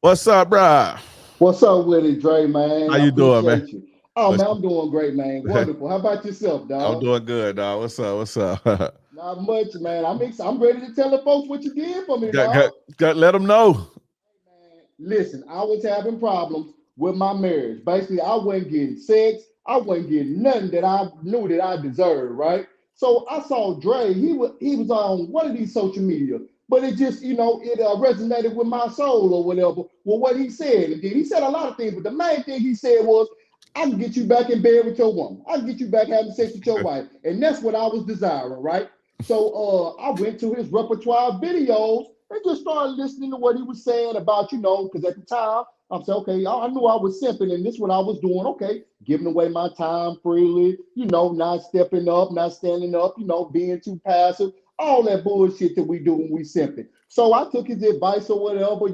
What's up, bro? What's up with it, Dre, man? How I you doing, man? appreciate you. Oh, What's man, I'm doing great, man. Wonderful. How about yourself, I'm dog? doing good, dog. What's up? What's up? Not much, man. I'm ready to tell the folks what you did for me, got, dog. got, got, let them know. Man, listen, I was having problems with my marriage. Basically, I wasn't getting sex. I wasn't getting nothing that I knew that I deserved, right? So I saw Dre. He was on one of these social media, but it just it resonated with my soul or whatever. Well, what he said, and then he said a lot of things, but the main thing he said was, "I can get you back in bed with your woman. I can get you back having sex with your wife," and that's what I was desiring, right? So I went to his repertoire videos and just started listening to what he was saying about, because at the time I'm saying, okay, I knew I was simping, and this is what I was doing. Okay, giving away my time freely, not stepping up, not standing up, being too passive, all that bullshit that we do when we simping. So I took his advice or whatever,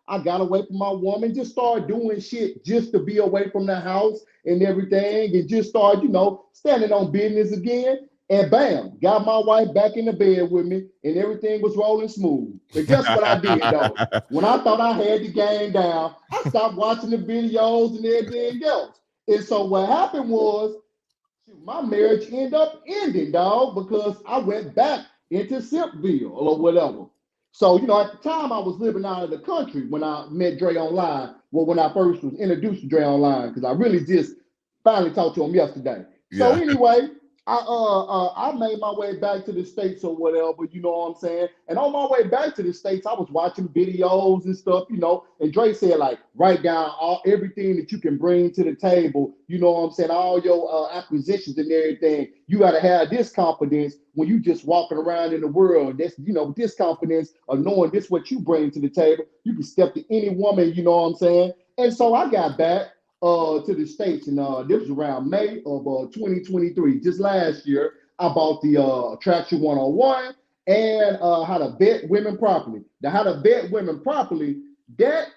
I got away from my woman, just started doing shit just to be away from the house and everything, and just started, standing on business again. And bam, got my wife back in the bed with me, and everything was rolling smooth. But guess what I did though? When I thought I had the game down, I stopped watching the videos and everything else. And so what happened was, my marriage ended up ending, dog, because I went back into Simpville or whatever. So, at the time I was living out of the country when I met Dre online. Well, when I first was introduced to Dre online, because I really just finally talked to him yesterday. So Yeah. anyway, I made my way back to the States or whatever, you know what I'm saying? And on my way back to the States, I was watching videos and stuff, and Dre said, like, write down everything that you can bring to the table, you know what I'm saying? All your acquisitions and everything. You got to have this confidence when you just walking around in the world. That's, this confidence of knowing this what you bring to the table. You can step to any woman, you know what I'm saying? And so I got back to the States, and this was around May of 2023, just last year. I bought the Attraction 101 and how to vet women properly. Now, how to vet women properly, that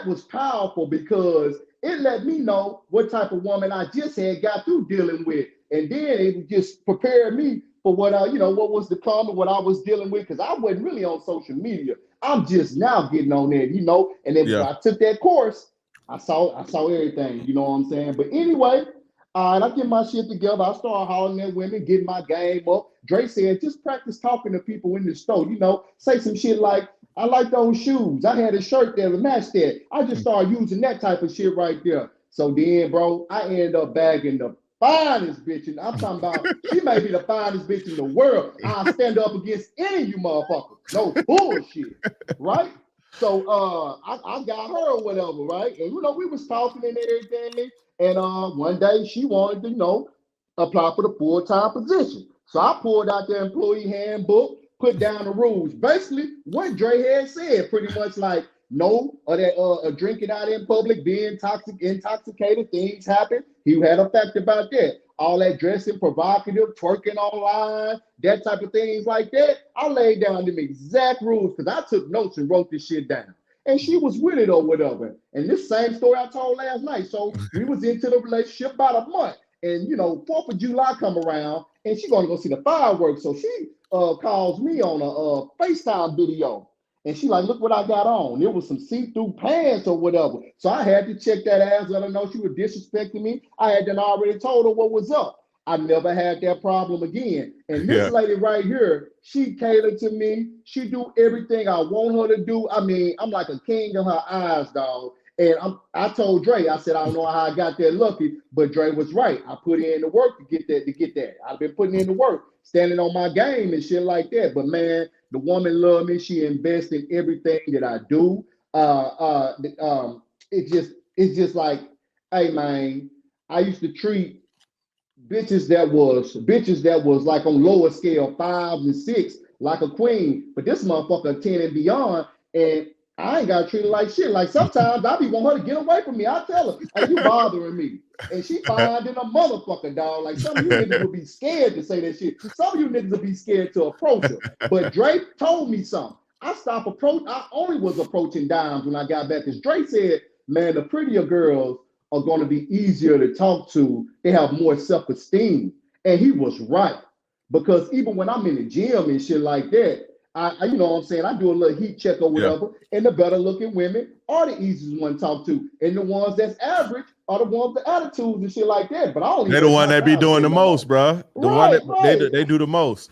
was powerful because it let me know what type of woman I just had got through dealing with. And then it just prepared me for what what was the comment, what I was dealing with, because I wasn't really on social media. I'm just now getting on there, and then Yeah. when I took that course, I saw everything, you know what I'm saying? But anyway, and I get my shit together. I start hollering at women, getting my game up. Dre said, just practice talking to people in the store, say some shit like, I like those shoes. I had a shirt that would match that. I just started using that type of shit right there. So then, bro, I ended up bagging the finest bitch. And I'm talking about, she may be the finest bitch in the world. I stand up against any of you motherfuckers. No bullshit, right? So I got her or whatever, right? And we was talking and everything. And one day she wanted to, apply for the full-time position. So I pulled out the employee handbook, put down the rules. Basically, what Dre had said, pretty much like no, or that drinking out in public, being intoxicated, things happen. He had a fact about that. All that dressing, provocative, twerking online, that type of things like that. I laid down them exact rules because I took notes and wrote this shit down. And she was with it or whatever. And this same story I told last night. So we was into the relationship about a month. And 4th of July come around and she gonna go see the fireworks. So she calls me on a FaceTime video. And she like, look what I got on. It was some see-through pants or whatever. So I had to check that ass, let her know she was disrespecting me. I had done already told her what was up. I never had that problem again. And this Yeah. lady right here, she catered to me. She do everything I want her to do. I mean, I'm like a king in her eyes, dog. And I told Dre, I said, I don't know how I got that lucky, but Dre was right. I put in the work to get that, I've been putting in the work, standing on my game and shit like that. But man, the woman loved me. She invests in everything that I do. It's just like, hey man, I used to treat bitches that was like on lower scale, fives and six, like a queen. But this motherfucker 10 and beyond, and I ain't gotta treat her like shit. Like sometimes I be want her to get away from me. I tell her, hey, you bothering me. And she finding a motherfucker, dog. Like some of you niggas would be scared to say that shit. Some of you niggas would be scared to approach her. But Drake told me something. I only was approaching dimes when I got back. Because Drake said, man, the prettier girls are going to be easier to talk to. They have more self-esteem. And he was right. Because even when I'm in the gym and shit like that, you know what I'm saying, I do a little heat check or Yeah. whatever, and the better looking women are the easiest one to talk to. And the ones that's average are the ones with attitudes and shit like that. But I don't even They the waste one my that be time with doing the them no more. most, bro. The one Right, that right. they do the most.